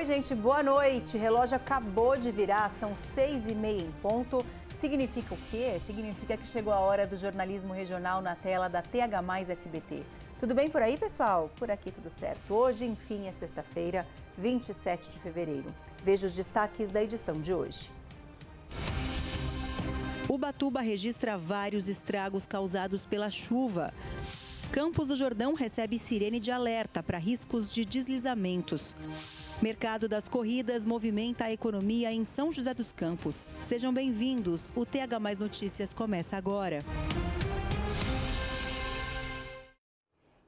Oi, gente, boa noite. O relógio acabou de virar, são 6h30 em ponto. Significa o quê? Significa que chegou a hora do jornalismo regional na tela da TH+ SBT. Tudo bem por aí, pessoal? Por aqui tudo certo. Hoje, enfim, é sexta-feira, 27 de fevereiro. Veja os destaques da edição de hoje. Ubatuba registra vários estragos causados pela chuva. Campos do Jordão recebe sirene de alerta para riscos de deslizamentos. Mercado das corridas movimenta a economia em São José dos Campos. Sejam bem-vindos. O TH+ Notícias começa agora.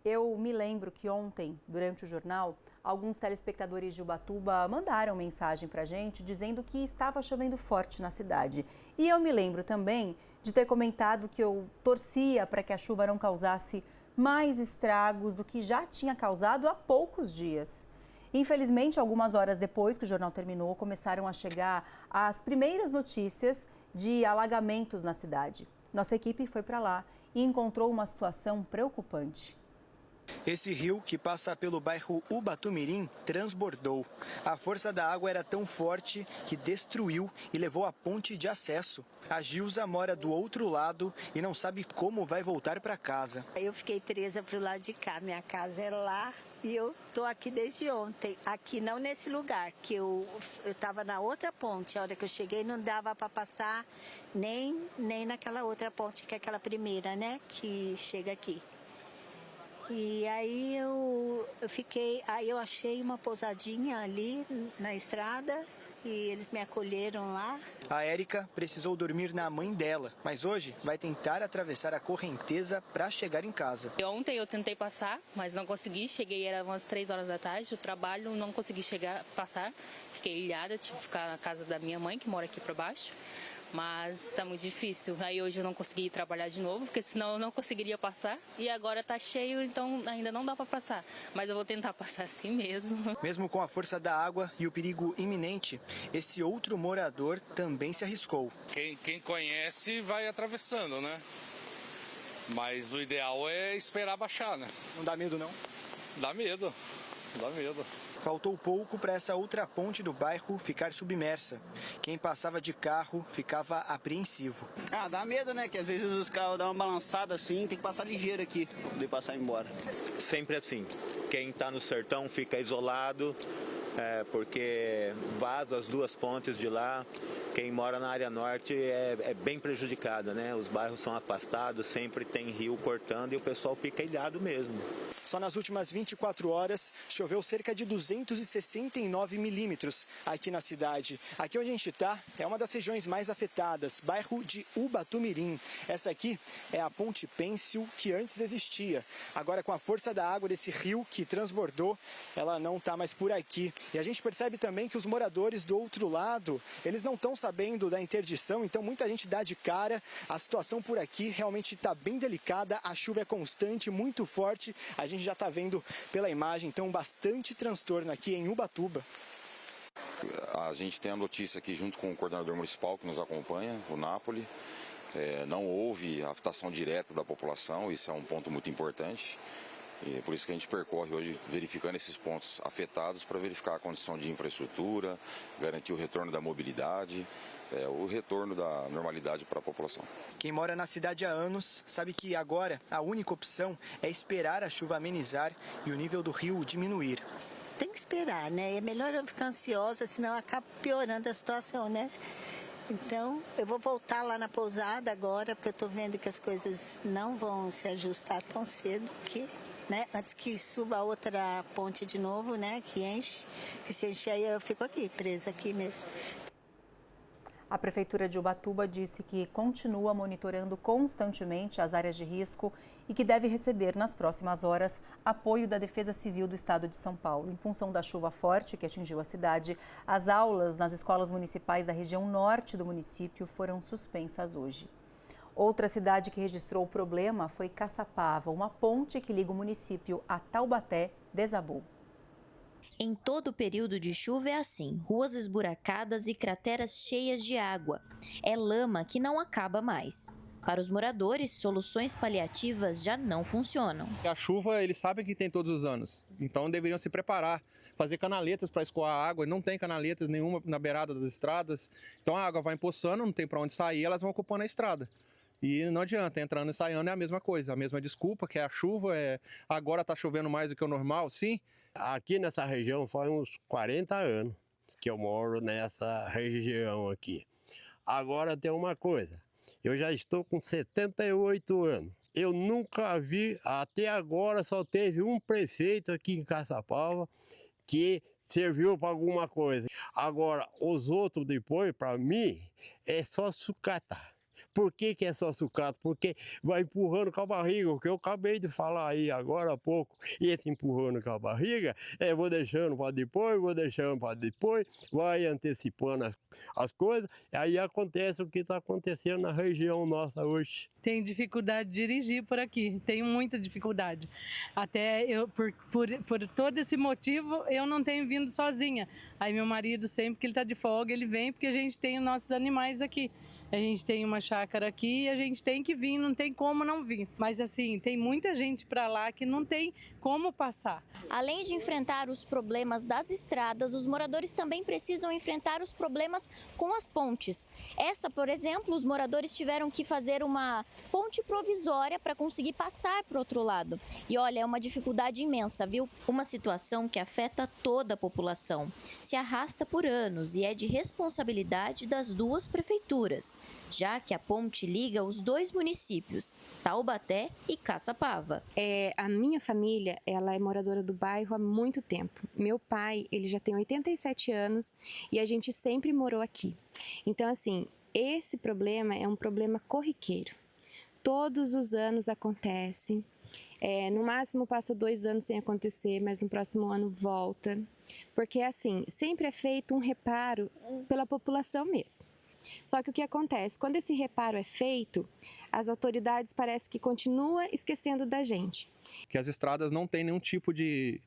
Eu me lembro que ontem, durante o jornal, alguns telespectadores de Ubatuba mandaram mensagem para a gente dizendo que estava chovendo forte na cidade. E eu me lembro também de ter comentado que eu torcia para que a chuva não causasse mais estragos do que já tinha causado há poucos dias. Infelizmente, algumas horas depois que o jornal terminou, começaram a chegar as primeiras notícias de alagamentos na cidade. Nossa equipe foi para lá e encontrou uma situação preocupante. Esse rio, que passa pelo bairro Ubatumirim, transbordou. A força da água era tão forte que destruiu e levou a ponte de acesso. A Gilza mora do outro lado e não sabe como vai voltar para casa. Eu fiquei presa pro lado de cá, minha casa é lá e eu tô aqui desde ontem. Aqui não nesse lugar, que eu tava na outra ponte. A hora que eu cheguei não dava para passar nem naquela outra ponte, que é aquela primeira, né, que chega aqui. E aí eu achei uma pousadinha ali na estrada e eles me acolheram lá. A Érica precisou dormir na mãe dela, mas hoje vai tentar atravessar a correnteza para chegar em casa. Ontem eu tentei passar, mas não consegui. Cheguei, era umas 3 horas da tarde, o trabalho, não consegui passar. Fiquei ilhada, tive que ficar na casa da minha mãe, que mora aqui para baixo. Mas tá muito difícil. Aí hoje eu não consegui trabalhar de novo, porque senão eu não conseguiria passar. E agora tá cheio, então ainda não dá para passar. Mas eu vou tentar passar assim mesmo. Mesmo com a força da água e o perigo iminente, esse outro morador também se arriscou. Quem conhece vai atravessando, né? Mas o ideal é esperar baixar, né? Não dá medo, não? Dá medo. Faltou pouco para essa outra ponte do bairro ficar submersa. Quem passava de carro ficava apreensivo. Dá medo, né? Que às vezes os carros dão uma balançada assim, tem que passar ligeiro aqui para poder passar embora. Sempre assim. Quem está no sertão fica isolado, porque vaza as duas pontes de lá. Quem mora na área norte é bem prejudicado, né? Os bairros são afastados, sempre tem rio cortando e o pessoal fica ilhado mesmo. Só nas últimas 24 horas, choveu cerca de 269 milímetros aqui na cidade. Aqui onde a gente está é uma das regiões mais afetadas, bairro de Ubatumirim. Essa aqui é a Ponte Pêncil, que antes existia. Agora, com a força da água desse rio que transbordou, ela não está mais por aqui. E a gente percebe também que os moradores do outro lado, eles não estão sabendo da interdição, então muita gente dá de cara. A situação por aqui realmente está bem delicada, a chuva é constante, muito forte. A gente já está vendo pela imagem, então bastante transtorno aqui em Ubatuba. A gente tem a notícia aqui junto com o coordenador municipal que nos acompanha, o Napoli. Não houve afetação direta da população, isso é um ponto muito importante. E é por isso que a gente percorre hoje verificando esses pontos afetados para verificar a condição de infraestrutura, garantir o retorno da mobilidade, o retorno da normalidade para a população. Quem mora na cidade há anos sabe que agora a única opção é esperar a chuva amenizar e o nível do rio diminuir. Tem que esperar, né? É melhor eu ficar ansiosa, senão acaba piorando a situação, né? Então, eu vou voltar lá na pousada agora, porque eu estou vendo que as coisas não vão se ajustar tão cedo, né? Antes que suba a outra ponte de novo, né? Que enche, que se encher aí eu fico aqui, presa aqui mesmo. A Prefeitura de Ubatuba disse que continua monitorando constantemente as áreas de risco e que deve receber nas próximas horas apoio da Defesa Civil do Estado de São Paulo. Em função da chuva forte que atingiu a cidade, as aulas nas escolas municipais da região norte do município foram suspensas hoje. Outra cidade que registrou o problema foi Caçapava. Uma ponte que liga o município a Taubaté desabou. Em todo o período de chuva é assim, ruas esburacadas e crateras cheias de água. É lama que não acaba mais. Para os moradores, soluções paliativas já não funcionam. A chuva, eles sabem que tem todos os anos, então deveriam se preparar, fazer canaletas para escoar a água. Não tem canaletas nenhuma na beirada das estradas, então a água vai empoçando, não tem para onde sair, elas vão ocupando a estrada. E não adianta, entrando e saindo é a mesma coisa, a mesma desculpa, que é a chuva, agora está chovendo mais do que o normal, sim. Aqui nessa região faz uns 40 anos que eu moro nessa região aqui. Agora tem uma coisa, eu já estou com 78 anos. Eu nunca vi, até agora só teve um prefeito aqui em Caçapava que serviu para alguma coisa. Agora, os outros depois, para mim, é só sucata. Por que é só sucata? Porque vai empurrando com a barriga, o que eu acabei de falar aí agora há pouco. E esse empurrando com a barriga, vou deixando para depois, vai antecipando as coisas. Aí acontece o que está acontecendo na região nossa hoje. Tenho dificuldade de dirigir por aqui, tenho muita dificuldade. Até eu, por todo esse motivo, eu não tenho vindo sozinha. Aí meu marido, sempre que ele está de folga, ele vem porque a gente tem os nossos animais aqui. A gente tem uma chácara aqui e a gente tem que vir, não tem como não vir. Mas assim, tem muita gente para lá que não tem como passar. Além de enfrentar os problemas das estradas, os moradores também precisam enfrentar os problemas com as pontes. Essa, por exemplo, os moradores tiveram que fazer uma ponte provisória para conseguir passar para o outro lado. E olha, é uma dificuldade imensa, viu? Uma situação que afeta toda a população. Se arrasta por anos e é de responsabilidade das duas prefeituras, já que a ponte liga os dois municípios, Taubaté e Caçapava. A minha família, ela é moradora do bairro há muito tempo. Meu pai, ele já tem 87 anos e a gente sempre morou aqui. Então, assim, esse problema é um problema corriqueiro. Todos os anos acontece. No máximo passa 2 anos sem acontecer, mas no próximo ano volta. Porque, assim, sempre é feito um reparo pela população mesmo. Só que o que acontece? Quando esse reparo é feito, as autoridades parecem que continuam esquecendo da gente. Que as estradas não têm nenhum tipo de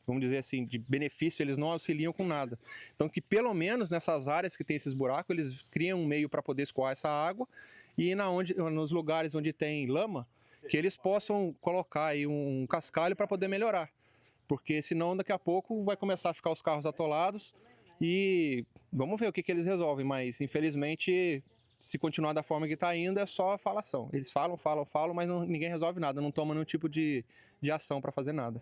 vamos dizer assim, de benefício, eles não auxiliam com nada. Então que pelo menos nessas áreas que tem esses buracos, eles criam um meio para poder escoar essa água e nos lugares onde tem lama, que eles possam colocar aí um cascalho para poder melhorar. Porque senão daqui a pouco vai começar a ficar os carros atolados. E vamos ver o que eles resolvem, mas infelizmente, se continuar da forma que está indo, é só falação. Eles falam, mas ninguém resolve nada, não toma nenhum tipo de ação para fazer nada.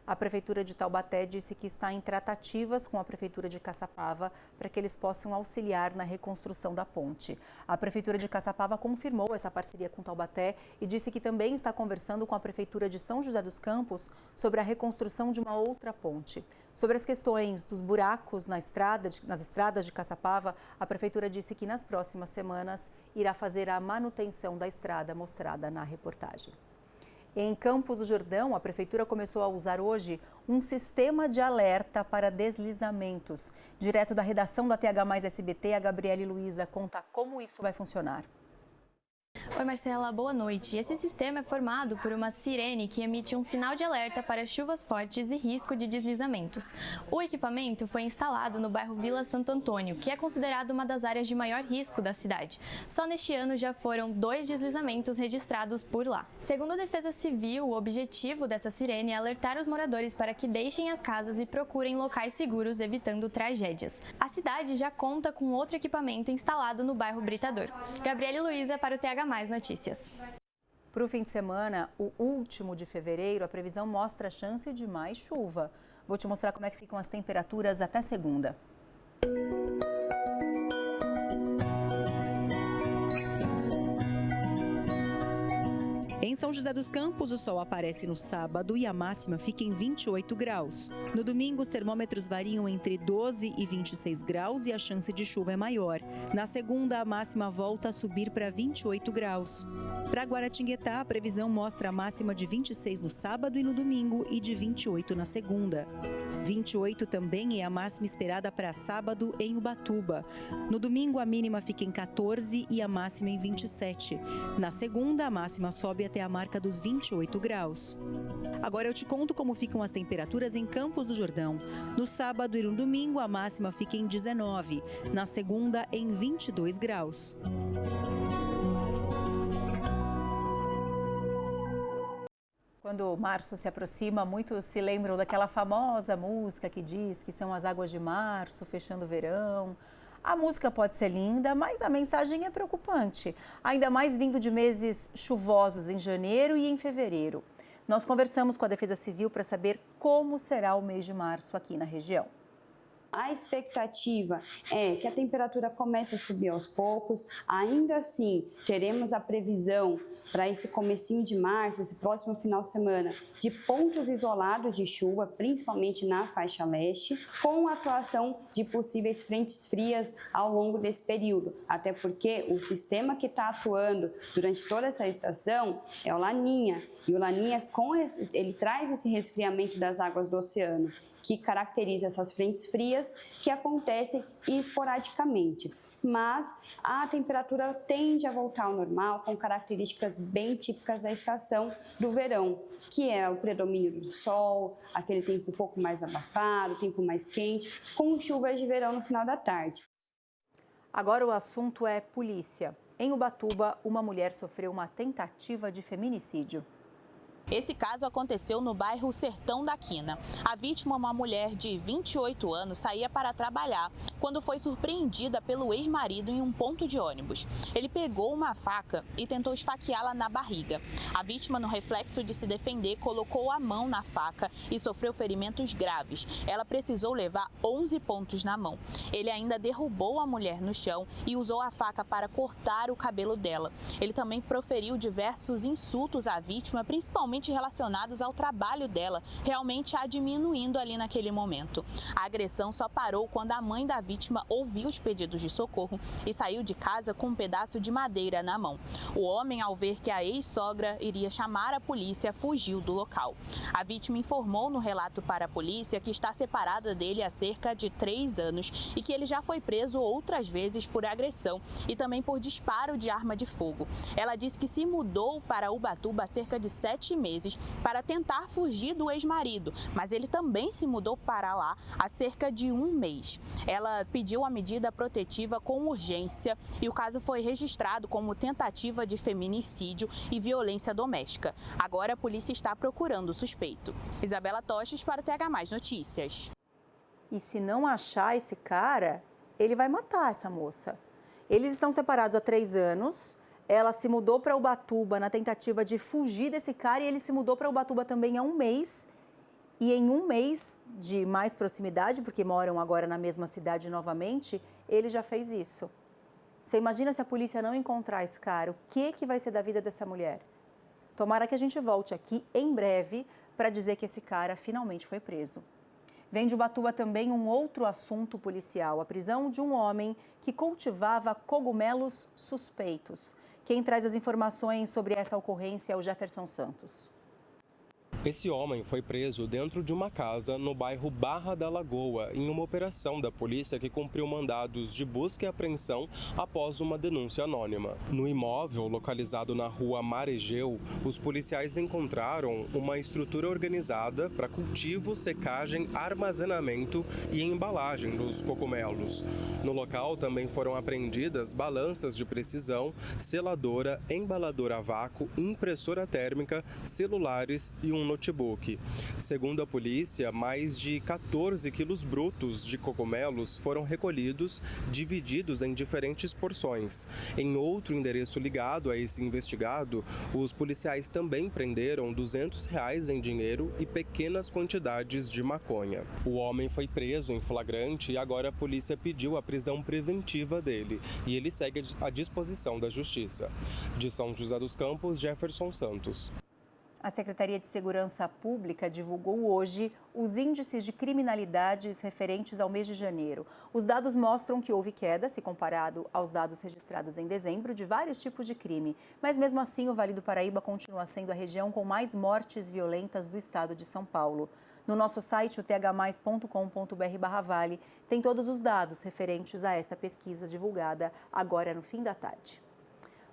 A Prefeitura de Taubaté disse que está em tratativas com a Prefeitura de Caçapava para que eles possam auxiliar na reconstrução da ponte. A Prefeitura de Caçapava confirmou essa parceria com Taubaté e disse que também está conversando com a Prefeitura de São José dos Campos sobre a reconstrução de uma outra ponte. Sobre as questões dos buracos nas estradas de Caçapava, a Prefeitura disse que nas próximas semanas irá fazer a manutenção da estrada mostrada na reportagem. Em Campos do Jordão, a Prefeitura começou a usar hoje um sistema de alerta para deslizamentos. Direto da redação da TH+SBT, a Gabriele Luiza conta como isso vai funcionar. Oi Marcela, boa noite. Esse sistema é formado por uma sirene que emite um sinal de alerta para chuvas fortes e risco de deslizamentos. O equipamento foi instalado no bairro Vila Santo Antônio, que é considerado uma das áreas de maior risco da cidade. Só neste ano já foram 2 deslizamentos registrados por lá. Segundo a Defesa Civil, o objetivo dessa sirene é alertar os moradores para que deixem as casas e procurem locais seguros, evitando tragédias. A cidade já conta com outro equipamento instalado no bairro Britador. Gabriele Luiza para o TH+ Notícias. Para o fim de semana, o último de fevereiro, a previsão mostra a chance de mais chuva. Vou te mostrar como é que ficam as temperaturas até segunda. Em São José dos Campos, o sol aparece no sábado e a máxima fica em 28 graus. No domingo, os termômetros variam entre 12 e 26 graus e a chance de chuva é maior. Na segunda, a máxima volta a subir para 28 graus. Para Guaratinguetá, a previsão mostra a máxima de 26 no sábado e no domingo e de 28 na segunda. 28 também é a máxima esperada para sábado em Ubatuba. No domingo, a mínima fica em 14 e a máxima em 27. Na segunda, a máxima sobe até a marca dos 28 graus. Agora eu te conto como ficam as temperaturas em Campos do Jordão. No sábado e no domingo, a máxima fica em 19. Na segunda, em 22 graus. Quando março se aproxima, muitos se lembram daquela famosa música que diz que são as águas de março fechando o verão. A música pode ser linda, mas a mensagem é preocupante, ainda mais vindo de meses chuvosos em janeiro e em fevereiro. Nós conversamos com a Defesa Civil para saber como será o mês de março aqui na região. A expectativa é que a temperatura comece a subir aos poucos. Ainda assim, teremos a previsão para esse comecinho de março, esse próximo final de semana, de pontos isolados de chuva, principalmente na faixa leste, com a atuação de possíveis frentes frias ao longo desse período. Até porque o sistema que está atuando durante toda essa estação é o Laninha. E o Laninha, ele traz esse resfriamento das águas do oceano, que caracteriza essas frentes frias que acontecem esporadicamente. Mas a temperatura tende a voltar ao normal, com características bem típicas da estação do verão, que é o predomínio do sol, aquele tempo um pouco mais abafado, tempo mais quente, com chuvas de verão no final da tarde. Agora o assunto é polícia. Em Ubatuba, uma mulher sofreu uma tentativa de feminicídio. Esse caso aconteceu no bairro Sertão da Quina. A vítima, uma mulher de 28 anos, saía para trabalhar quando foi surpreendida pelo ex-marido em um ponto de ônibus. Ele pegou uma faca e tentou esfaqueá-la na barriga. A vítima, no reflexo de se defender, colocou a mão na faca e sofreu ferimentos graves. Ela precisou levar 11 pontos na mão. Ele ainda derrubou a mulher no chão e usou a faca para cortar o cabelo dela. Ele também proferiu diversos insultos à vítima, principalmente relacionados ao trabalho dela, realmente a diminuindo ali naquele momento. A agressão só parou quando a mãe da vítima ouviu os pedidos de socorro e saiu de casa com um pedaço de madeira na mão. O homem, ao ver que a ex-sogra iria chamar a polícia, fugiu do local. A vítima informou no relato para a polícia que está separada dele há cerca de 3 anos e que ele já foi preso outras vezes por agressão e também por disparo de arma de fogo. Ela disse que se mudou para Ubatuba há cerca de 7 meses para tentar fugir do ex-marido, mas ele também se mudou para lá há cerca de 1 mês. Ela pediu a medida protetiva com urgência e o caso foi registrado como tentativa de feminicídio e violência doméstica. Agora a polícia está procurando o suspeito. Isabela Toches para o TH Mais Notícias. E se não achar esse cara, ele vai matar essa moça. Eles estão separados há 3 anos. Ela se mudou para Ubatuba na tentativa de fugir desse cara e ele se mudou para Ubatuba também há 1 mês. E em 1 mês de mais proximidade, porque moram agora na mesma cidade novamente, ele já fez isso. Você imagina se a polícia não encontrar esse cara, o que vai ser da vida dessa mulher? Tomara que a gente volte aqui em breve para dizer que esse cara finalmente foi preso. Vem de Ubatuba também um outro assunto policial, a prisão de um homem que cultivava cogumelos suspeitos. Quem traz as informações sobre essa ocorrência é o Jefferson Santos. Esse homem foi preso dentro de uma casa no bairro Barra da Lagoa, em uma operação da polícia que cumpriu mandados de busca e apreensão após uma denúncia anônima. No imóvel, localizado na rua Maregeu, os policiais encontraram uma estrutura organizada para cultivo, secagem, armazenamento e embalagem dos cogumelos. No local também foram apreendidas balanças de precisão, seladora, embaladora a vácuo, impressora térmica, celulares e um notebook. Segundo a polícia, mais de 14 quilos brutos de cogumelos foram recolhidos, divididos em diferentes porções. Em outro endereço ligado a esse investigado, os policiais também prenderam R$200 em dinheiro e pequenas quantidades de maconha. O homem foi preso em flagrante e agora a polícia pediu a prisão preventiva dele e ele segue à disposição da Justiça. De São José dos Campos, Jefferson Santos. A Secretaria de Segurança Pública divulgou hoje os índices de criminalidades referentes ao mês de janeiro. Os dados mostram que houve queda, se comparado aos dados registrados em dezembro, de vários tipos de crime. Mas mesmo assim, o Vale do Paraíba continua sendo a região com mais mortes violentas do estado de São Paulo. No nosso site, o thmais.com.br/vale, tem todos os dados referentes a esta pesquisa divulgada agora no fim da tarde.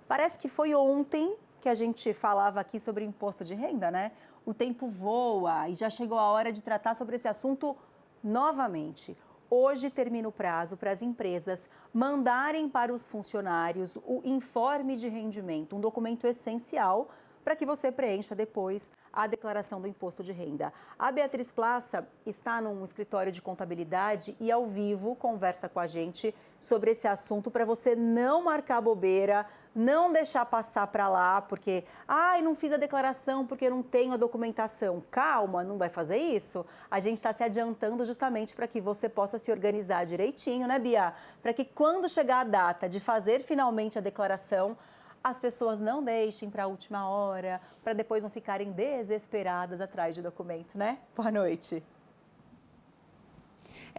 Parece que foi ontem que a gente falava aqui sobre imposto de renda, né? O tempo voa e já chegou a hora de tratar sobre esse assunto novamente. Hoje termina o prazo para as empresas mandarem para os funcionários o informe de rendimento, um documento essencial para que você preencha depois a declaração do imposto de renda. A Beatriz Plaça está num escritório de contabilidade e ao vivo conversa com a gente sobre esse assunto para você não marcar bobeira, não deixar passar para lá, porque, não fiz a declaração porque não tenho a documentação. Calma, não vai fazer isso? A gente está se adiantando justamente para que você possa se organizar direitinho, né, Bia? Para que quando chegar a data de fazer finalmente a declaração, as pessoas não deixem para a última hora, para depois não ficarem desesperadas atrás de documento, né? Boa noite.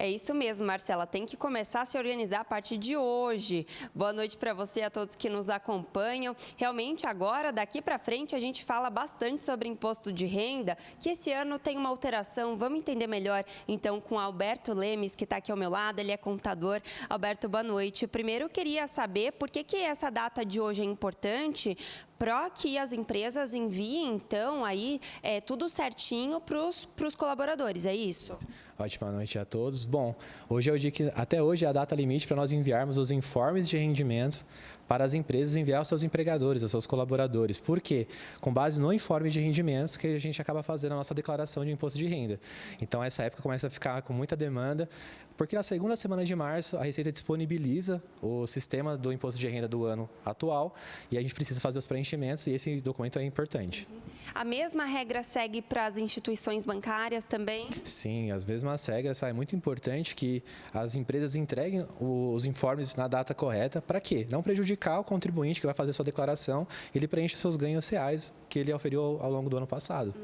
É isso mesmo, Marcela. Tem que começar a se organizar a partir de hoje. Boa noite para você e a todos que nos acompanham. Realmente, agora, daqui para frente, a gente fala bastante sobre imposto de renda, que esse ano tem uma alteração. Vamos entender melhor, então, com Alberto Lemes, que está aqui ao meu lado. Ele é contador. Alberto, boa noite. Primeiro, eu queria saber por que essa data de hoje é importante para que as empresas enviem, então, aí tudo certinho para os colaboradores, é isso? Ótima noite a todos. Bom, hoje é o dia que, até hoje, é a data limite para nós enviarmos os informes de rendimento para as empresas enviar aos seus empregadores, aos seus colaboradores. Por quê? Com base no informe de rendimentos que a gente acaba fazendo a nossa declaração de imposto de renda. Então, essa época começa a ficar com muita demanda, porque na segunda semana de março, a Receita disponibiliza o sistema do imposto de renda do ano atual e a gente precisa fazer os preenchimentos e esse documento é importante. A mesma regra segue para as instituições bancárias também? Sim, as mesmas regras. É muito importante que as empresas entreguem os informes na data correta. Para quê? Não prejudicar o contribuinte que vai fazer sua declaração, ele preenche os seus ganhos reais que ele oferiu ao longo do ano passado.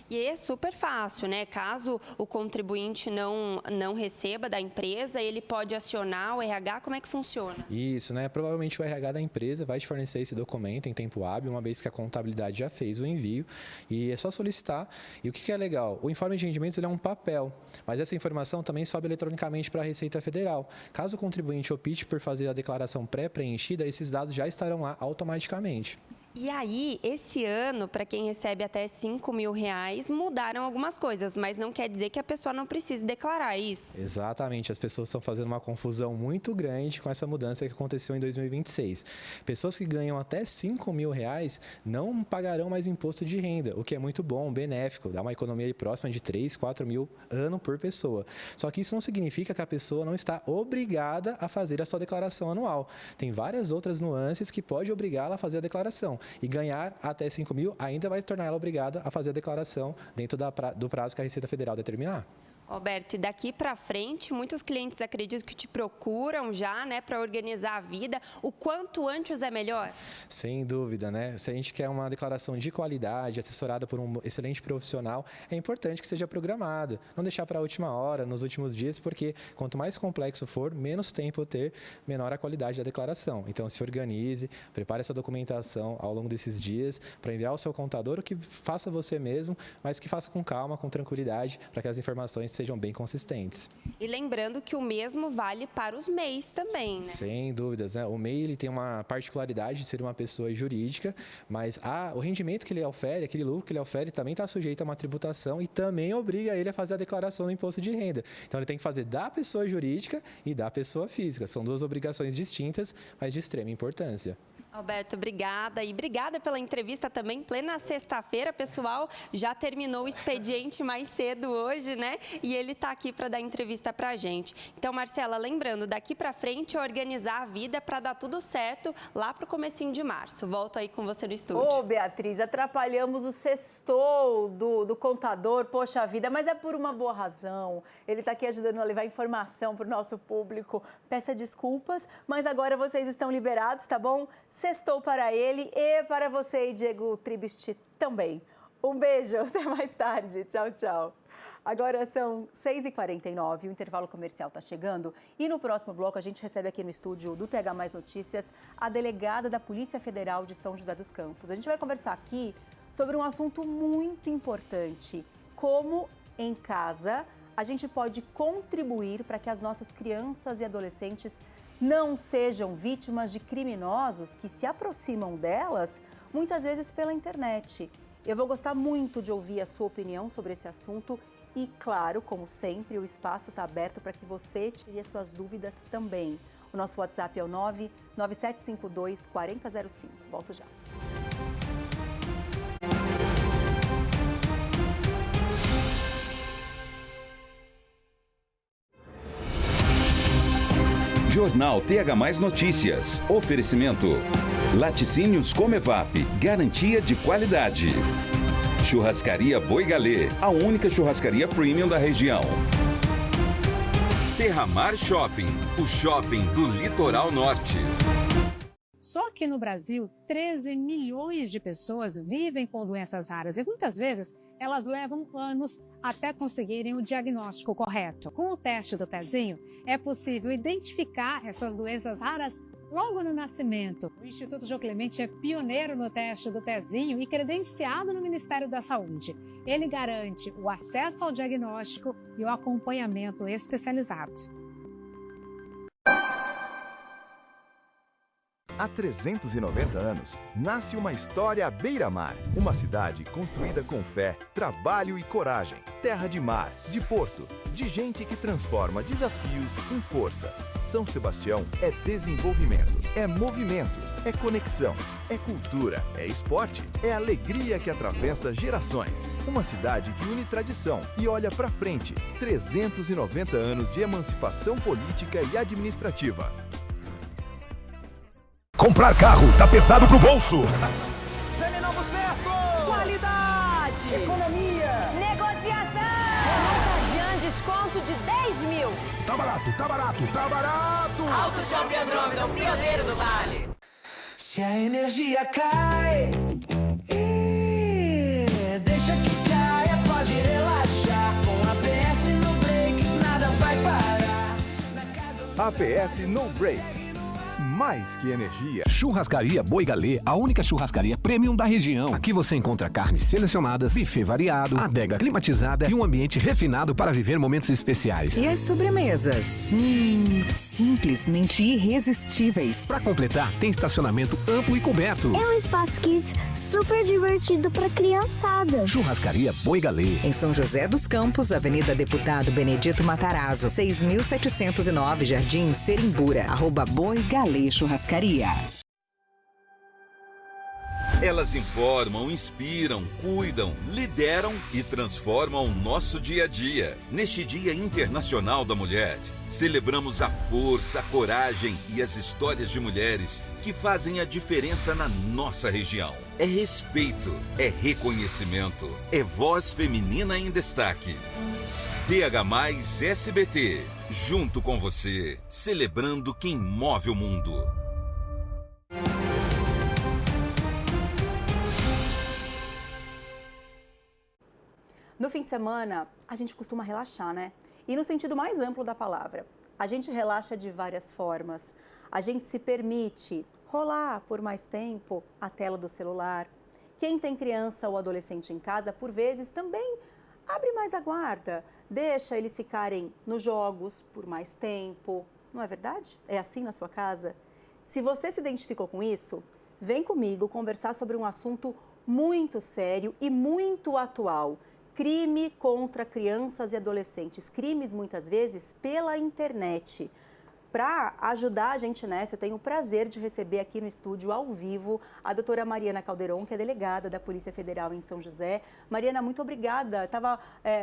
E é super fácil, né? Caso o contribuinte não receba da empresa, ele pode acionar o RH, como é que funciona? Isso, né? Provavelmente o RH da empresa vai te fornecer esse documento em tempo hábil, uma vez que a contabilidade já fez o envio, e é só solicitar. E o que é legal? O informe de rendimentos ele é um papel, mas essa informação também sobe eletronicamente para a Receita Federal. Caso o contribuinte opte por fazer a declaração pré-preenchida, esses dados já estarão lá automaticamente. E aí, esse ano, para quem recebe até R$5.000, mudaram algumas coisas, mas não quer dizer que a pessoa não precise declarar isso. Exatamente, as pessoas estão fazendo uma confusão muito grande com essa mudança que aconteceu em 2026. Pessoas que ganham até R$5.000 não pagarão mais imposto de renda, o que é muito bom, benéfico, dá uma economia aí próxima de 3, 4 mil ano por pessoa. Só que isso não significa que a pessoa não está obrigada a fazer a sua declaração anual. Tem várias outras nuances que pode obrigá-la a fazer a declaração. E ganhar até R$5.000 ainda vai tornar ela obrigada a fazer a declaração dentro do prazo que a Receita Federal determinar. Roberto, e daqui para frente, muitos clientes acreditam que te procuram já, né, para organizar a vida. O quanto antes é melhor? Sem dúvida, né? Se a gente quer uma declaração de qualidade, assessorada por um excelente profissional, é importante que seja programada. Não deixar para a última hora, nos últimos dias, porque quanto mais complexo for, menos tempo ter, menor a qualidade da declaração. Então, se organize, prepare essa documentação ao longo desses dias para enviar ao seu contador, o que faça você mesmo, mas que faça com calma, com tranquilidade, para que as informações sejam bem consistentes. E lembrando que o mesmo vale para os MEIs também, né? Sem dúvidas, né? O MEI ele tem uma particularidade de ser uma pessoa jurídica, mas o rendimento que ele ofere, aquele lucro que ele ofere, também está sujeito a uma tributação e também obriga ele a fazer a declaração do imposto de renda. Então, ele tem que fazer da pessoa jurídica e da pessoa física. São duas obrigações distintas, mas de extrema importância. Alberto, obrigada. E obrigada pela entrevista também. Plena sexta-feira, pessoal. Já terminou o expediente mais cedo hoje, né? E ele está aqui para dar entrevista para a gente. Então, Marcela, lembrando, daqui para frente, organizar a vida para dar tudo certo lá para o comecinho de março. Volto aí com você no estúdio. Ô, Beatriz, atrapalhamos o sextou do contador, poxa vida, mas é por uma boa razão. Ele está aqui ajudando a levar informação para o nosso público. Peça desculpas, mas agora vocês estão liberados, tá bom? Sextou para ele e para você, Diego Tribesti, também. Um beijo, até mais tarde. Tchau, tchau. Agora são 6h49, o intervalo comercial está chegando e no próximo bloco a gente recebe aqui no estúdio do TH Mais Notícias a delegada da Polícia Federal de São José dos Campos. A gente vai conversar aqui sobre um assunto muito importante, como em casa a gente pode contribuir para que as nossas crianças e adolescentes não sejam vítimas de criminosos que se aproximam delas, muitas vezes pela internet. Eu vou gostar muito de ouvir a sua opinião sobre esse assunto e, claro, como sempre, o espaço está aberto para que você tire as suas dúvidas também. O nosso WhatsApp é o 99752-4005. Volto já. Jornal TH+ Notícias. Oferecimento. Laticínios Comevap. Garantia de qualidade. Churrascaria Boi Galê. A única churrascaria premium da região. Serramar Shopping. O shopping do Litoral Norte. Só que no Brasil, 13 milhões de pessoas vivem com doenças raras e muitas vezes elas levam anos até conseguirem o diagnóstico correto. Com o teste do pezinho, é possível identificar essas doenças raras logo no nascimento. O Instituto João Clemente é pioneiro no teste do pezinho e credenciado no Ministério da Saúde. Ele garante o acesso ao diagnóstico e o acompanhamento especializado. Há 390 anos, nasce uma história à beira-mar. Uma cidade construída com fé, trabalho e coragem. Terra de mar, de porto, de gente que transforma desafios em força. São Sebastião é desenvolvimento, é movimento, é conexão, é cultura, é esporte, é alegria que atravessa gerações. Uma cidade que une tradição e olha pra frente. 390 anos de emancipação política e administrativa. Comprar carro tá pesado pro bolso. Seminovo certo! Qualidade! Economia! Negociação! Renault desconto de 10 mil. Tá barato, tá barato, tá barato! Auto Shopping Andrômeda, o pioneiro do Vale. Se a energia cai, deixa que caia, pode relaxar. Com APS no Brakes, nada vai parar. APS No Brakes. Mais que energia. Churrascaria Boi Galê, a única churrascaria premium da região. Aqui você encontra carnes selecionadas, buffet variado, adega climatizada e um ambiente refinado para viver momentos especiais. E as sobremesas? Simplesmente irresistíveis. Para completar, tem estacionamento amplo e coberto. É um espaço kids super divertido para criançada. Churrascaria Boi Galê. Em São José dos Campos, Avenida Deputado Benedito Matarazzo, 6.709 Jardim Serimbura. @Boi Galê Churrascaria. Elas informam, inspiram, cuidam, lideram e transformam o nosso dia a dia. Neste Dia Internacional da Mulher, celebramos a força, a coragem e as histórias de mulheres que fazem a diferença na nossa região. É respeito, é reconhecimento, é voz feminina em destaque. TH+ SBT, junto com você, celebrando quem move o mundo. No fim de semana, a gente costuma relaxar, né? E no sentido mais amplo da palavra. A gente relaxa de várias formas. A gente se permite rolar por mais tempo a tela do celular. Quem tem criança ou adolescente em casa, por vezes, também abre mais a guarda. Deixa eles ficarem nos jogos por mais tempo. Não é verdade? É assim na sua casa? Se você se identificou com isso, vem comigo conversar sobre um assunto muito sério e muito atual. Crime contra crianças e adolescentes. Crimes, muitas vezes, pela internet. Para ajudar a gente nessa, eu tenho o prazer de receber aqui no estúdio, ao vivo, a doutora Mariana Calderon, que é delegada da Polícia Federal em São José. Mariana, muito obrigada. Estava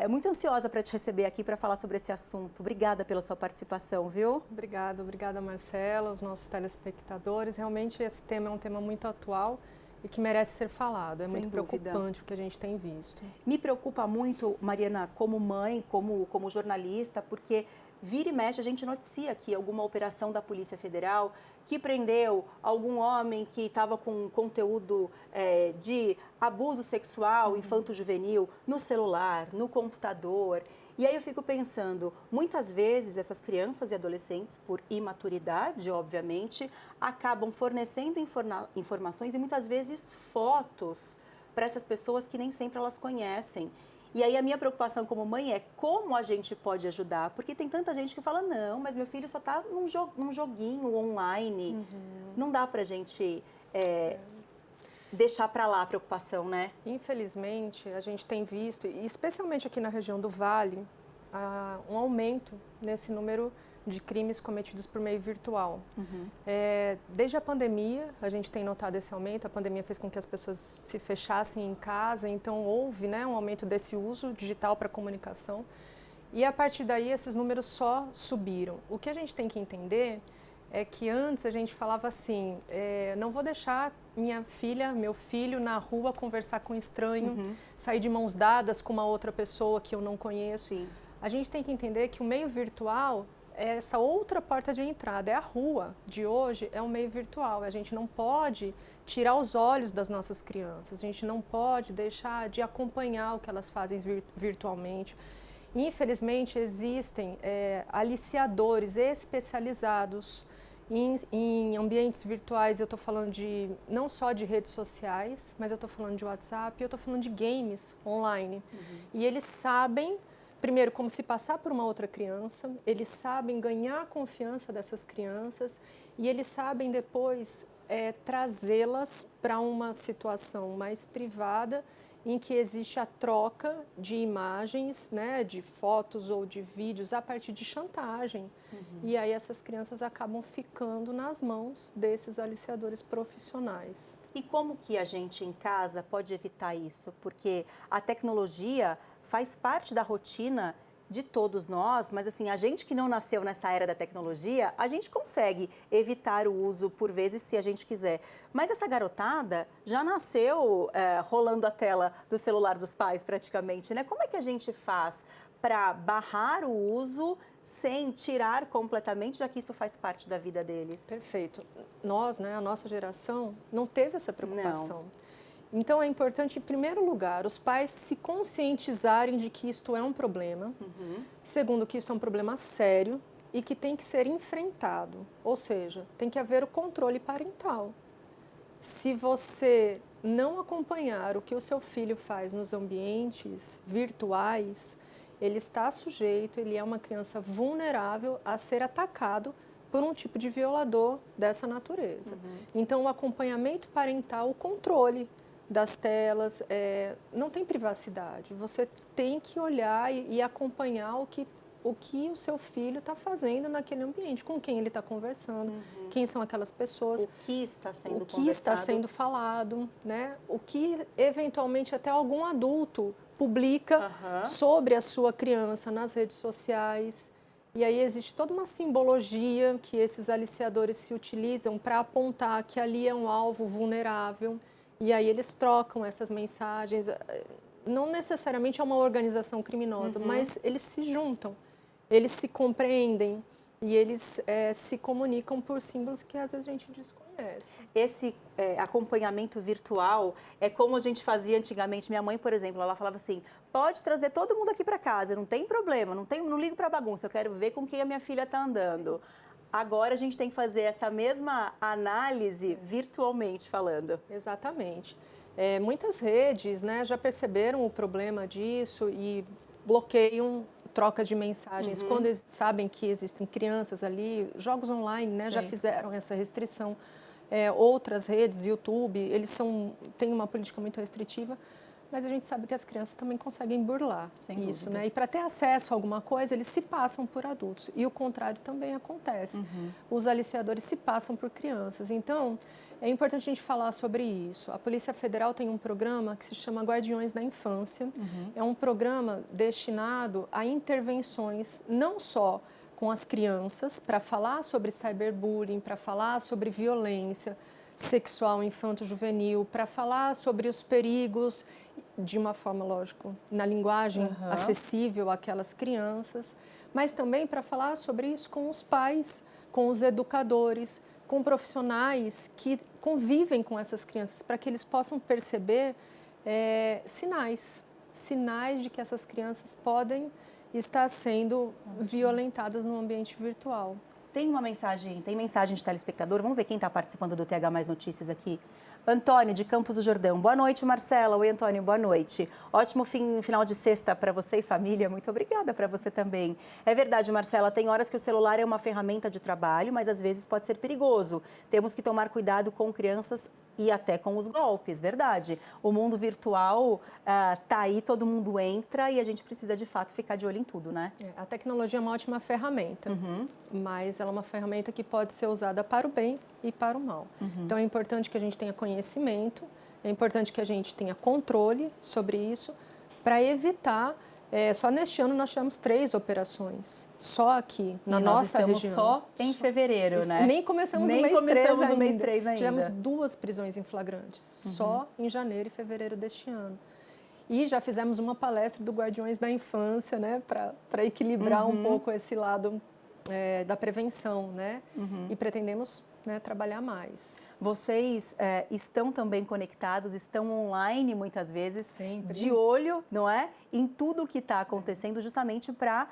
muito ansiosa para te receber aqui para falar sobre esse assunto. Obrigada pela sua participação, viu? Obrigada, Marcela, os nossos telespectadores. Realmente, esse tema é um tema muito atual e que merece ser falado. É muito preocupante o que a gente tem visto. Me preocupa muito, Mariana, como mãe, como jornalista, porque vira e mexe a gente noticia aqui alguma operação da Polícia Federal que prendeu algum homem que estava com conteúdo de abuso sexual infanto-juvenil no celular, no computador. E aí eu fico pensando, muitas vezes essas crianças e adolescentes, por imaturidade, obviamente, acabam fornecendo informações e muitas vezes fotos para essas pessoas que nem sempre elas conhecem. E aí a minha preocupação como mãe é como a gente pode ajudar, porque tem tanta gente que fala, não, mas meu filho só está num joguinho online. Não dá para a gente deixar para lá a preocupação, né? Infelizmente, a gente tem visto, e especialmente aqui na região do Vale, um aumento nesse número de crimes cometidos por meio virtual. Desde a pandemia, a gente tem notado esse aumento. A pandemia fez com que as pessoas se fechassem em casa, então houve um aumento desse uso digital para comunicação. E a partir daí esses números só subiram. O que a gente tem que entender é que antes a gente falava assim, não vou deixar minha filha, meu filho na rua conversar com um estranho, sair de mãos dadas com uma outra pessoa que eu não conheço. Sim. A gente tem que entender que o meio virtual é essa outra porta de entrada, é a rua de hoje, é um meio virtual. A gente não pode tirar os olhos das nossas crianças, a gente não pode deixar de acompanhar o que elas fazem virtualmente. Infelizmente, existem aliciadores especializados em ambientes virtuais. Eu estou falando não só de redes sociais, mas eu estou falando de WhatsApp, eu estou falando de games online. E eles sabem, primeiro, como se passar por uma outra criança, eles sabem ganhar a confiança dessas crianças e eles sabem depois trazê-las para uma situação mais privada, em que existe a troca de imagens, né, de fotos ou de vídeos a partir de chantagem. E aí essas crianças acabam ficando nas mãos desses aliciadores profissionais. E como que a gente em casa pode evitar isso? Porque a tecnologia faz parte da rotina de todos nós, mas assim, a gente que não nasceu nessa era da tecnologia, a gente consegue evitar o uso por vezes se a gente quiser. Mas essa garotada já nasceu rolando a tela do celular dos pais praticamente, né? Como é que a gente faz para barrar o uso sem tirar completamente, já que isso faz parte da vida deles? Perfeito. Nós, né, a nossa geração, não teve essa preocupação. Então, é importante, em primeiro lugar, os pais se conscientizarem de que isto é um problema. Segundo, que isto é um problema sério e que tem que ser enfrentado. Ou seja, tem que haver o controle parental. Se você não acompanhar o que o seu filho faz nos ambientes virtuais, ele está sujeito, ele é uma criança vulnerável a ser atacado por um tipo de violador dessa natureza. Então, o acompanhamento parental, o controle das telas, não tem privacidade. Você tem que olhar e acompanhar o que o seu filho está fazendo naquele ambiente, com quem ele está conversando, quem são aquelas pessoas. O que está sendo conversado. O que está sendo falado, né? O que, eventualmente, até algum adulto publica sobre a sua criança nas redes sociais. E aí existe toda uma simbologia que esses aliciadores se utilizam para apontar que ali é um alvo vulnerável. E aí eles trocam essas mensagens. Não necessariamente é uma organização criminosa, mas eles se juntam, eles se compreendem e eles se comunicam por símbolos que às vezes a gente desconhece. Esse acompanhamento virtual é como a gente fazia antigamente. Minha mãe, por exemplo, ela falava assim, pode trazer todo mundo aqui para casa, não tem problema, não ligo para bagunça, eu quero ver com quem a minha filha está andando. Agora a gente tem que fazer essa mesma análise virtualmente falando. Exatamente. Muitas redes, né, já perceberam o problema disso e bloqueiam trocas de mensagens. Quando eles sabem que existem crianças ali, jogos online, né, já fizeram essa restrição. Outras redes, YouTube, eles têm uma política muito restritiva, mas a gente sabe que as crianças também conseguem burlar isso, né? E para ter acesso a alguma coisa, eles se passam por adultos. E o contrário também acontece. Os aliciadores se passam por crianças. Então, é importante a gente falar sobre isso. A Polícia Federal tem um programa que se chama Guardiões da Infância. É um programa destinado a intervenções não só com as crianças, para falar sobre cyberbullying, para falar sobre violência sexual infanto-juvenil, para falar sobre os perigos, de uma forma, lógico, na linguagem acessível àquelas crianças, mas também para falar sobre isso com os pais, com os educadores, com profissionais que convivem com essas crianças, para que eles possam perceber sinais de que essas crianças podem estar sendo violentadas no ambiente virtual. Tem mensagem de telespectador. Vamos ver quem está participando do TH Mais Notícias aqui. Antônio, de Campos do Jordão. Boa noite, Marcela. Oi, Antônio, boa noite. Ótimo final de sexta para você e família. Muito obrigada para você também. É verdade, Marcela, tem horas que o celular é uma ferramenta de trabalho, mas às vezes pode ser perigoso. Temos que tomar cuidado com crianças e até com os golpes, verdade. O mundo virtual tá aí, todo mundo entra e a gente precisa, de fato, ficar de olho em tudo, né? A tecnologia é uma ótima ferramenta, mas ela é uma ferramenta que pode ser usada para o bem e para o mal. Então, é importante que a gente tenha conhecimento, é importante que a gente tenha controle sobre isso, para evitar Só neste ano nós tivemos 3 operações, só aqui, na nossa região. Nós estamos só em fevereiro, né? Nem começamos o mês 3 ainda. Tivemos 2 prisões em flagrantes, só em janeiro e fevereiro deste ano. E já fizemos uma palestra do Guardiões da Infância, né, para equilibrar um pouco esse lado da prevenção, né? E pretendemos, né, trabalhar mais. Vocês estão também conectados, estão online muitas vezes, sempre, de olho, não é? Em tudo o que está acontecendo, justamente para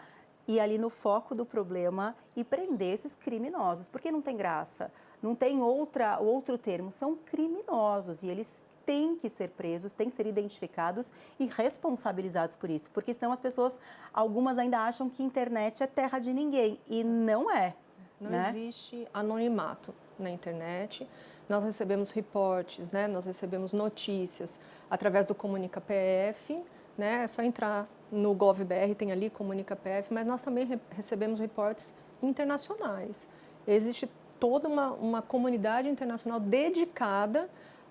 ir ali no foco do problema e prender esses criminosos, porque não tem graça, não tem outro termo, são criminosos e eles têm que ser presos, têm que ser identificados e responsabilizados por isso, porque senão as pessoas, algumas ainda acham que internet é terra de ninguém e não é. Não existe anonimato na internet. Nós recebemos reportes, né? Nós recebemos notícias através do Comunica PF, né? É só entrar no GovBR, tem ali Comunica PF, mas nós também recebemos reportes internacionais. Existe toda uma comunidade internacional dedicada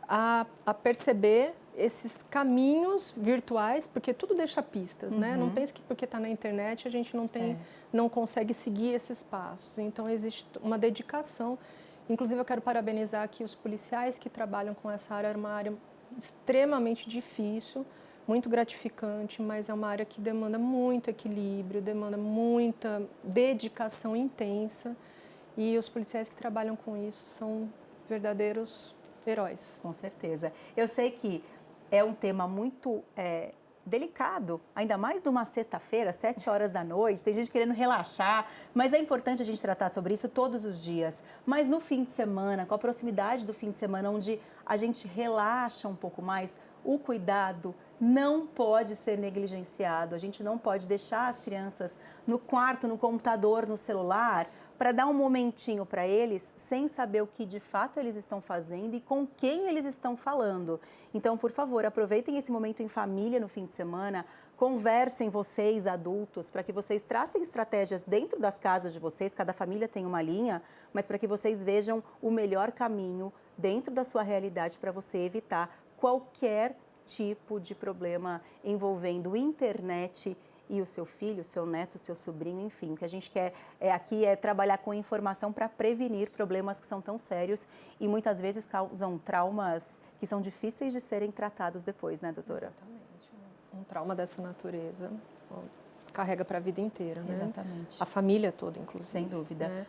a perceber esses caminhos virtuais, porque tudo deixa pistas, né? Não pense que porque está na internet a gente não consegue seguir esses passos. Então, existe uma dedicação. Inclusive, eu quero parabenizar aqui os policiais que trabalham com essa área. É uma área extremamente difícil, muito gratificante, mas é uma área que demanda muito equilíbrio, demanda muita dedicação intensa. E os policiais que trabalham com isso são verdadeiros heróis. Com certeza. Eu sei que é um tema muito delicado, ainda mais numa sexta-feira, 7 horas da noite, tem gente querendo relaxar, mas é importante a gente tratar sobre isso todos os dias. Mas no fim de semana, com a proximidade do fim de semana, onde a gente relaxa um pouco mais, o cuidado não pode ser negligenciado. A gente não pode deixar as crianças no quarto, no computador, no celular, para dar um momentinho para eles, sem saber o que de fato eles estão fazendo e com quem eles estão falando. Então, por favor, aproveitem esse momento em família no fim de semana, conversem vocês, adultos, para que vocês tracem estratégias dentro das casas de vocês, cada família tem uma linha, mas para que vocês vejam o melhor caminho dentro da sua realidade para você evitar qualquer tipo de problema envolvendo internet e o seu filho, o seu neto, o seu sobrinho, enfim. O que a gente quer aqui é trabalhar com informação para prevenir problemas que são tão sérios e muitas vezes causam traumas que são difíceis de serem tratados depois, né, doutora? Exatamente. Um trauma dessa natureza carrega para a vida inteira, né? Exatamente. A família toda, inclusive. Sem dúvida. Né?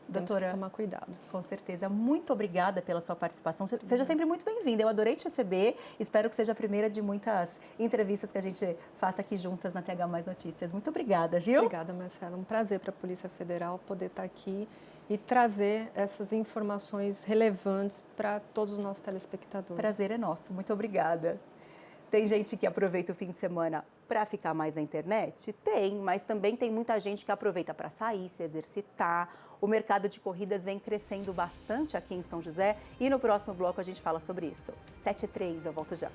Doutora, temos que tomar cuidado. Com certeza. Muito obrigada pela sua participação. Seja sempre muito bem-vinda. Eu adorei te receber. Espero que seja a primeira de muitas entrevistas que a gente faça aqui juntas na TH Mais Notícias. Muito obrigada, viu? Obrigada, Marcela. Um prazer para a Polícia Federal poder estar aqui e trazer essas informações relevantes para todos os nossos telespectadores. Prazer é nosso. Muito obrigada. Tem gente que aproveita o fim de semana para ficar mais na internet? Tem, mas também tem muita gente que aproveita para sair, se exercitar. O mercado de corridas vem crescendo bastante aqui em São José e no próximo bloco a gente fala sobre isso. 7h03, eu volto já.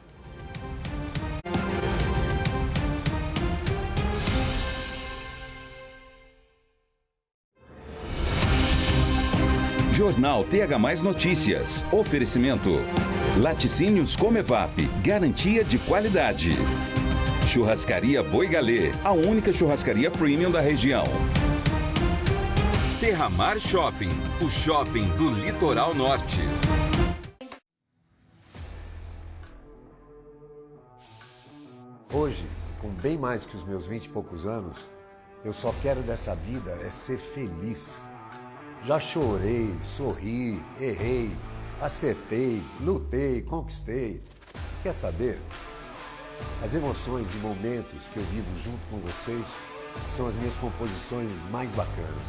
Jornal TH Mais Notícias. Oferecimento. Laticínios Comevap. Garantia de qualidade. Churrascaria Boi Galê. A única churrascaria premium da região. Serramar Shopping. O shopping do Litoral Norte. Hoje, com bem mais que os meus 20 e poucos anos, eu só quero dessa vida é ser feliz. Já chorei, sorri, errei, acertei, lutei, conquistei. Quer saber? As emoções e momentos que eu vivo junto com vocês são as minhas composições mais bacanas.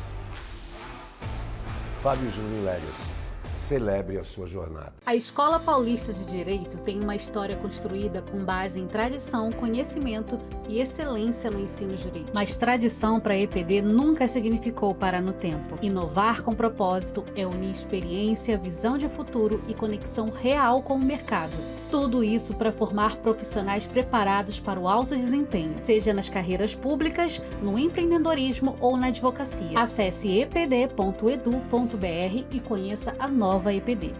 Fábio Júnior Legacy. Celebre a sua jornada. A Escola Paulista de Direito tem uma história construída com base em tradição, conhecimento e excelência no ensino jurídico. Mas tradição para a EPD nunca significou parar no tempo. Inovar com propósito é unir experiência, visão de futuro e conexão real com o mercado. Tudo isso para formar profissionais preparados para o alto desempenho, seja nas carreiras públicas, no empreendedorismo ou na advocacia. Acesse epd.edu.br e conheça a nova EPD.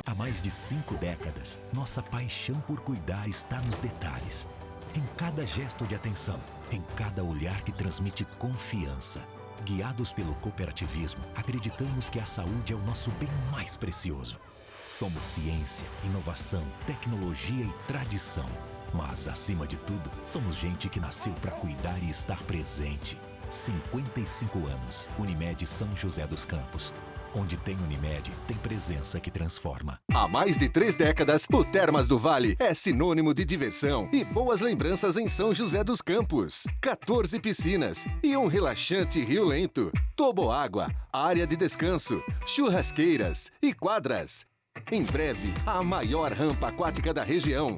Há mais de 5 décadas, nossa paixão por cuidar está nos detalhes. em cada gesto de atenção, em cada olhar que transmite confiança. Guiados pelo cooperativismo, acreditamos que a saúde é o nosso bem mais precioso. Somos ciência, inovação, tecnologia e tradição. Mas, acima de tudo, somos gente que nasceu para cuidar e estar presente. 55 anos. Unimed São José dos Campos. Onde tem Unimed, tem presença que transforma. Há mais de 3 décadas, o Termas do Vale é sinônimo de diversão e boas lembranças em São José dos Campos. 14 piscinas e um relaxante rio lento, toboágua, área de descanso, churrasqueiras e quadras. Em breve, a maior rampa aquática da região.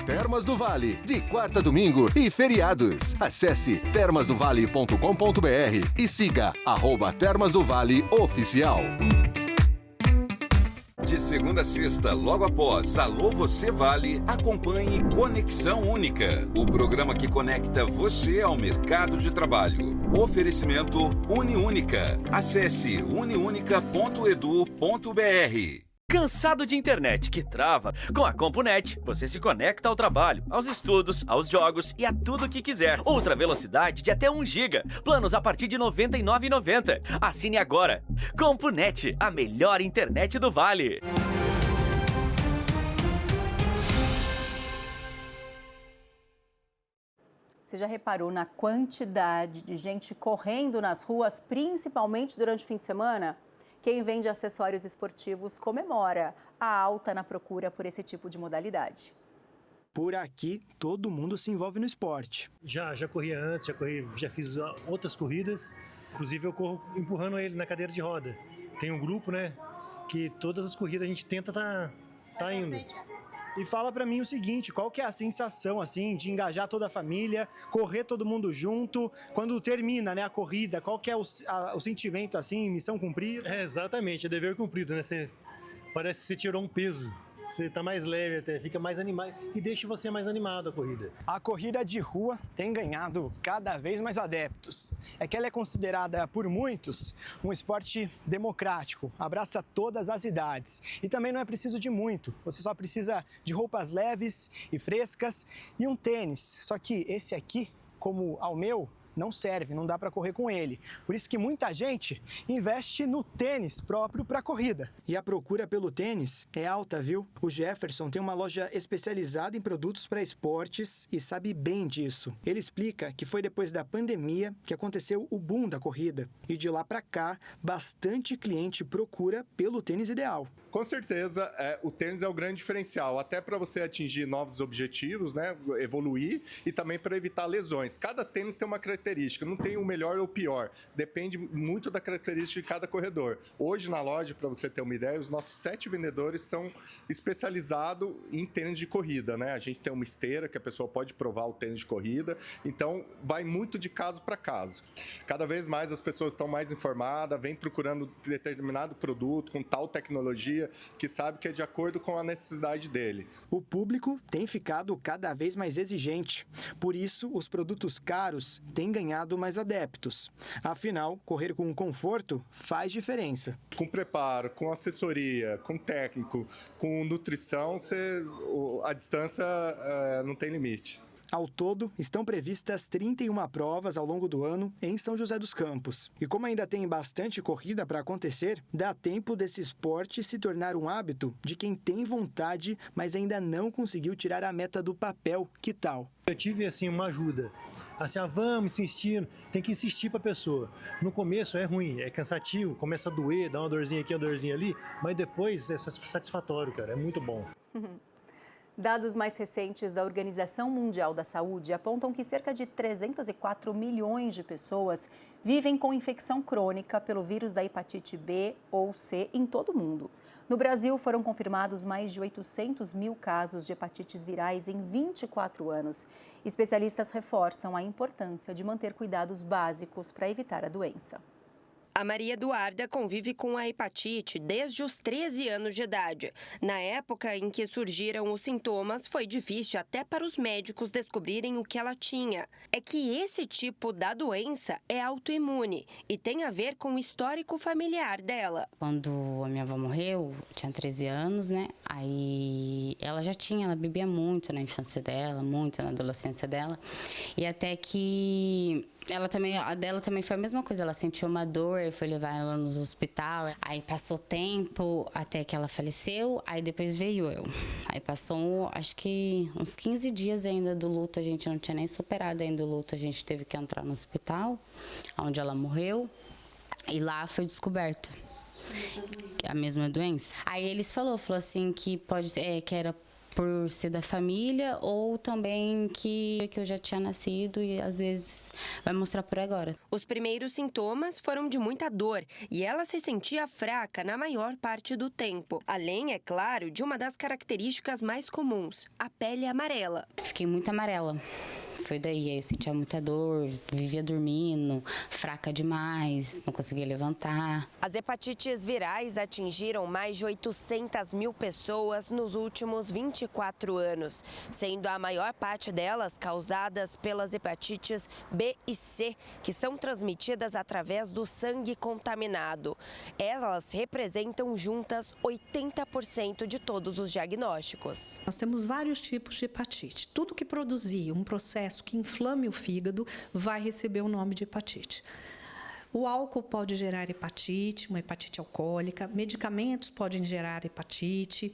Termas do Vale, de quarta a domingo e feriados. Acesse termasdovale.com.br e siga @termasdovale-oficial. De segunda a sexta, logo após Alô Você Vale, acompanhe Conexão Única, o programa que conecta você ao mercado de trabalho. Oferecimento Uniúnica. Acesse uniunica.edu.br. Cansado de internet que trava? Com a CompuNet, você se conecta ao trabalho, aos estudos, aos jogos e a tudo o que quiser. Ultra velocidade de até 1 GB. Planos a partir de R$ 99,90. Assine agora. CompuNet, a melhor internet do Vale. Você já reparou na quantidade de gente correndo nas ruas, principalmente durante o fim de semana? Quem vende acessórios esportivos comemora a alta na procura por esse tipo de modalidade. Por aqui, todo mundo se envolve no esporte. Já corri antes, já fiz outras corridas. Inclusive, eu corro empurrando ele na cadeira de roda. Tem um grupo, né, que todas as corridas a gente tenta tá indo. E fala pra mim o seguinte, qual que é a sensação, assim, de engajar toda a família, correr todo mundo junto, quando termina, né, a corrida, qual que é o sentimento, assim, missão cumprida? É, exatamente, é dever cumprido, né, parece que você tirou um peso. Você tá mais leve até, fica mais animado e deixa você mais animado a corrida. A corrida de rua tem ganhado cada vez mais adeptos. É que ela é considerada por muitos um esporte democrático, abraça todas as idades. E também não é preciso de muito, você só precisa de roupas leves e frescas e um tênis. Só que esse aqui, como ao meu, não serve, não dá para correr com ele. Por isso que muita gente investe no tênis próprio para corrida. E a procura pelo tênis é alta, viu? O Jefferson tem uma loja especializada em produtos para esportes e sabe bem disso. Ele explica que foi depois da pandemia que aconteceu o boom da corrida. E de lá para cá, bastante cliente procura pelo tênis ideal. Com certeza, o tênis é o grande diferencial, até para você atingir novos objetivos, né, evoluir e também para evitar lesões. Cada tênis tem uma característica, não tem o melhor ou o pior, depende muito da característica de cada corredor. Hoje na loja, para você ter uma ideia, os nossos 7 vendedores são especializados em tênis de corrida, né? A gente tem uma esteira que a pessoa pode provar o tênis de corrida, então vai muito de caso para caso. Cada vez mais as pessoas estão mais informadas, vêm procurando determinado produto com tal tecnologia, que sabe que é de acordo com a necessidade dele. O público tem ficado cada vez mais exigente. Por isso, os produtos caros têm ganhado mais adeptos. Afinal, correr com conforto faz diferença. Com preparo, com assessoria, com técnico, com nutrição, a distância não tem limite. Ao todo, estão previstas 31 provas ao longo do ano em São José dos Campos. E como ainda tem bastante corrida para acontecer, dá tempo desse esporte se tornar um hábito de quem tem vontade, mas ainda não conseguiu tirar a meta do papel. Que tal? Eu tive, assim, uma ajuda. Assim, vamos insistir, tem que insistir para a pessoa. No começo é ruim, é cansativo, começa a doer, dá uma dorzinha aqui, uma dorzinha ali, mas depois é satisfatório, cara, é muito bom. Dados mais recentes da Organização Mundial da Saúde apontam que cerca de 304 milhões de pessoas vivem com infecção crônica pelo vírus da hepatite B ou C em todo o mundo. No Brasil, foram confirmados mais de 800 mil casos de hepatites virais em 24 anos. Especialistas reforçam a importância de manter cuidados básicos para evitar a doença. A Maria Eduarda convive com a hepatite desde os 13 anos de idade. Na época em que surgiram os sintomas, foi difícil até para os médicos descobrirem o que ela tinha. É que esse tipo da doença é autoimune e tem a ver com o histórico familiar dela. Quando a minha avó morreu, eu tinha 13 anos, né? Aí ela bebia muito na infância dela, muito na adolescência dela. E até que a dela também foi a mesma coisa, ela sentiu uma dor, eu fui levar ela no hospital, aí passou tempo até que ela faleceu, aí depois veio eu. Aí passou, acho que uns 15 dias ainda do luto, a gente não tinha nem superado ainda o luto, a gente teve que entrar no hospital, onde ela morreu, e lá foi descoberta a mesma doença. Aí eles falou assim que que era por ser da família ou também que eu já tinha nascido e às vezes vai mostrar por agora. Os primeiros sintomas foram de muita dor e ela se sentia fraca na maior parte do tempo. Além, é claro, de uma das características mais comuns, a pele amarela. Fiquei muito amarela. Foi daí, aí eu sentia muita dor, vivia dormindo, fraca demais, não conseguia levantar. As hepatites virais atingiram mais de 800 mil pessoas nos últimos 24 anos, sendo a maior parte delas causadas pelas hepatites B e C, que são transmitidas através do sangue contaminado. Elas representam juntas 80% de todos os diagnósticos. Nós temos vários tipos de hepatite. Tudo que produzir um processo que inflame o fígado vai receber o nome de hepatite. O álcool pode gerar hepatite, uma hepatite alcoólica, medicamentos podem gerar hepatite,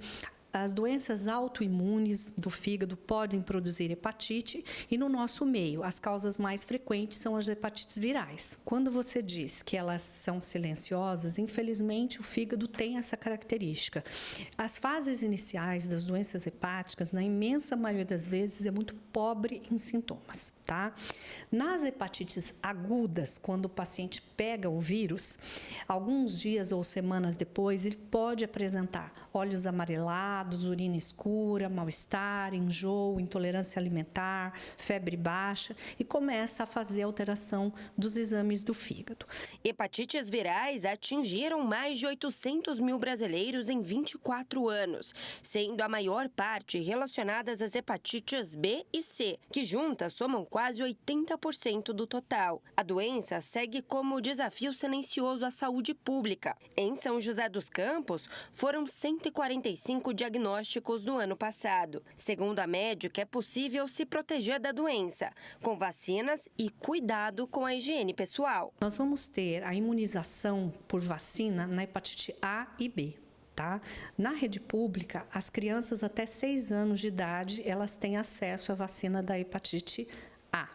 as doenças autoimunes do fígado podem produzir hepatite e no nosso meio as causas mais frequentes são as hepatites virais. Quando você diz que elas são silenciosas, infelizmente o fígado tem essa característica. As fases iniciais das doenças hepáticas, na imensa maioria das vezes, é muito pobre em sintomas. Tá? Nas hepatites agudas, quando o paciente pega o vírus, alguns dias ou semanas depois, ele pode apresentar olhos amarelados, urina escura, mal-estar, enjoo, intolerância alimentar, febre baixa e começa a fazer alteração dos exames do fígado. Hepatites virais atingiram mais de 800 mil brasileiros em 24 anos, sendo a maior parte relacionadas às hepatites B e C, que juntas somam quase 80% do total. A doença segue como desafio silencioso à saúde pública. Em São José dos Campos, foram 145 diagnósticos no ano passado. Segundo a médica, é possível se proteger da doença, com vacinas e cuidado com a higiene pessoal. Nós vamos ter a imunização por vacina na hepatite A e B. Tá? Na rede pública, as crianças até 6 anos de idade, elas têm acesso à vacina da hepatite A.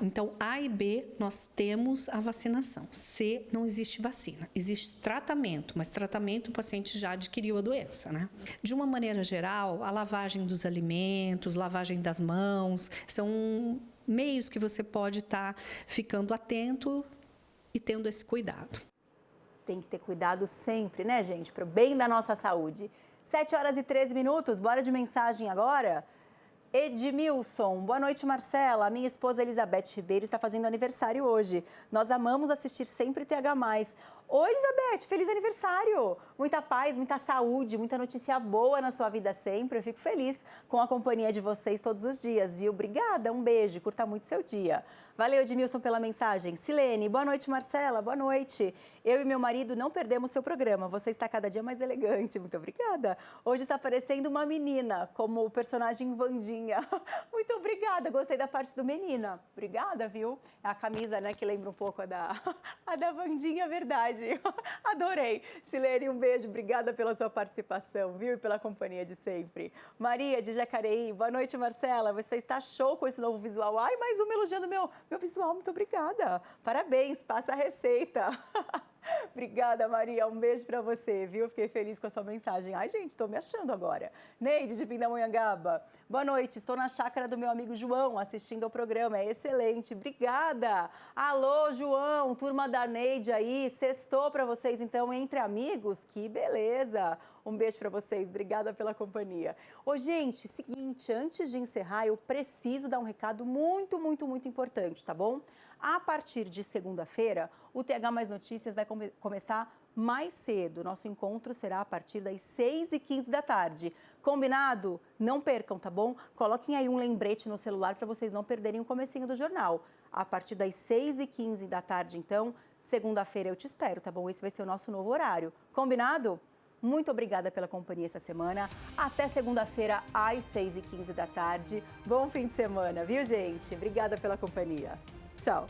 Então, A e B, nós temos a vacinação. C, não existe vacina. Existe tratamento, mas tratamento o paciente já adquiriu a doença, né? De uma maneira geral, a lavagem dos alimentos, lavagem das mãos, são meios que você pode estar ficando atento e tendo esse cuidado. Tem que ter cuidado sempre, né, gente? Para o bem da nossa saúde. 7h13, bora de mensagem agora? Edmilson, boa noite, Marcela. A minha esposa Elizabeth Ribeiro está fazendo aniversário hoje. Nós amamos assistir sempre TH+. Oi, Elizabeth, feliz aniversário! Muita paz, muita saúde, muita notícia boa na sua vida sempre. Eu fico feliz com a companhia de vocês todos os dias, viu? Obrigada, um beijo, curta muito seu dia. Valeu, Edmilson, pela mensagem. Silene, boa noite, Marcela, boa noite. Eu e meu marido não perdemos seu programa. Você está cada dia mais elegante. Muito obrigada. Hoje está aparecendo uma menina, como o personagem Vandinha. Muito obrigada, gostei da parte do menina. Obrigada, viu? A camisa, né, que lembra um pouco a da Vandinha, verdade. Adorei. Silene, um beijo. Obrigada pela sua participação, viu? E pela companhia de sempre. Maria, de Jacareí. Boa noite, Marcela. Você está show com esse novo visual. Ai, mais uma elogiando meu visual. Muito obrigada. Parabéns. Passa a receita. Obrigada, Maria. Um beijo pra você, viu? Fiquei feliz com a sua mensagem. Ai, gente, tô me achando agora. Neide, de Pindamonhangaba. Boa noite. Estou na chácara do meu amigo João, assistindo ao programa. É excelente. Obrigada. Alô, João. Turma da Neide aí. Sextou pra vocês, então, entre amigos? Que beleza. Um beijo pra vocês. Obrigada pela companhia. Ô, gente, seguinte, antes de encerrar, eu preciso dar um recado muito importante, tá bom? A partir de segunda-feira, o TH Mais Notícias vai começar mais cedo. Nosso encontro será a partir das 6h15 da tarde. Combinado? Não percam, tá bom? Coloquem aí um lembrete no celular para vocês não perderem o comecinho do jornal. A partir das 6h15 da tarde, então, segunda-feira eu te espero, tá bom? Esse vai ser o nosso novo horário. Combinado? Muito obrigada pela companhia essa semana. Até segunda-feira, às 6h15 da tarde. Bom fim de semana, viu, gente? Obrigada pela companhia. Tchau.